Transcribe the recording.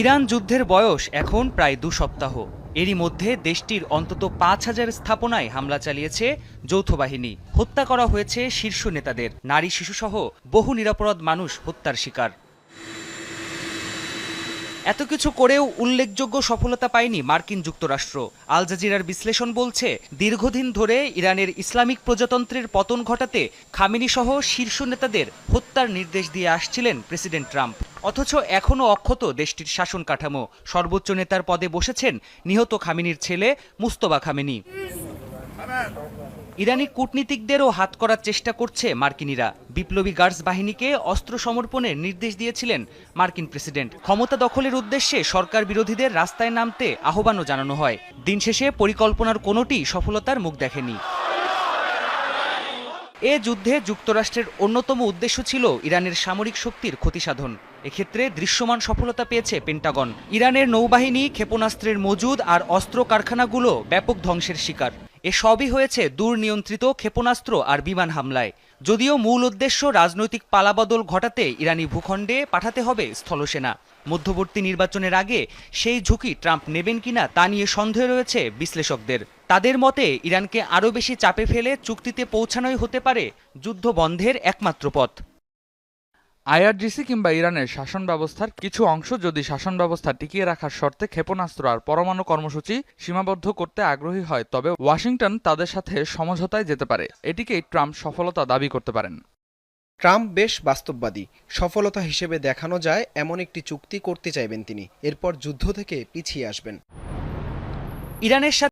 Iran যুদ্ধের বয়স এখন প্রায় ২ সপ্তাহ। এরই মধ্যে দেশটির অন্তত ৫,০০০ স্থাপনায় হামলা চালিয়েছে যৌথ বাহিনী। হত্যা করা হয়েছে শীর্ষ নেতাদের, নারী শিশুসহ বহু নিরপরাধ মানুষ হত্যার শিকার। এত কিছু করেও উল্লেখযোগ্য সফলতা পায়নি মার্কিন যুক্তরাষ্ট্র। আল জাজিরার বিশ্লেষণ বলছে, দীর্ঘদিন ধরে ইরানের ইসলামিক প্রজাতন্ত্রের পতন ঘটাতে খামেনি সহ শীর্ষ নেতাদের হত্যার নির্দেশ দিয়ে আসছিলেন প্রেসিডেন্ট ট্রাম্প। অথচ এখনও অক্ষত দেশটির শাসন কাঠামো। সর্বোচ্চ নেতার পদে বসেছেন নিহত খামেনির ছেলে মুস্তফা খামেনি। ইরানি কূটনীতিকদেরও হাত করার চেষ্টা করছে মার্কিনিরা। বিপ্লবী গার্ডস বাহিনীকে অস্ত্র সমর্পণের নির্দেশ দিয়েছিলেন মার্কিন প্রেসিডেন্ট। ক্ষমতা দখলের উদ্দেশ্যে সরকার বিরোধীদের রাস্তায় নামতে আহ্বানও জানানো হয়। দিন শেষে পরিকল্পনার কোনোটি সফলতার মুখ দেখেনি। এ যুদ্ধে যুক্তরাষ্ট্রের অন্যতম উদ্দেশ্য ছিল ইরানের সামরিক শক্তির ক্ষতিসাধন। এক্ষেত্রে দৃশ্যমান সফলতা পেয়েছে পেন্টাগন। ইরানের নৌবাহিনী, ক্ষেপণাস্ত্রের মজুদ আর অস্ত্র কারখানাগুলো ব্যাপক ধ্বংসের শিকার। এসবই হয়েছে দূরনিয়ন্ত্রিত ক্ষেপণাস্ত্র আর বিমান হামলায়। যদিও মূল উদ্দেশ্য রাজনৈতিক পালাবদল ঘটাতে ইরানি ভূখণ্ডে পাঠাতে হবে স্থলসেনা। মধ্যবর্তী নির্বাচনের আগে সেই ঝুঁকি ট্রাম্প নেবেন কিনা তা নিয়ে সন্দেহ রয়েছে বিশ্লেষকদের। তাদের মতে, ইরানকে আরও বেশি চাপে ফেলে চুক্তিতে পৌঁছানোই হতে পারে যুদ্ধ বন্ধের একমাত্র পথ। আইআরজিসি কিংবা ইরানের শাসন ব্যবস্থার কিছু অংশ যদি শাসন ব্যবস্থা টিকিয়ে রাখার শর্তে ক্ষেপণাস্ত্র আর পরমাণু কর্মসূচি সীমাবদ্ধ করতে আগ্রহী হয়, তবে ওয়াশিংটন তাদের সাথে সমঝোতায় যেতে পারে। এটিকেই ট্রাম্প সফলতা দাবি করতে পারেন। ট্রাম্প বেশ বাস্তববাদী। সফলতা হিসেবে দেখানো যায় এমন একটি চুক্তি করতে চাইবেন তিনি। এরপর যুদ্ধ থেকে পিছিয়ে আসবেন। ইরানের সাথে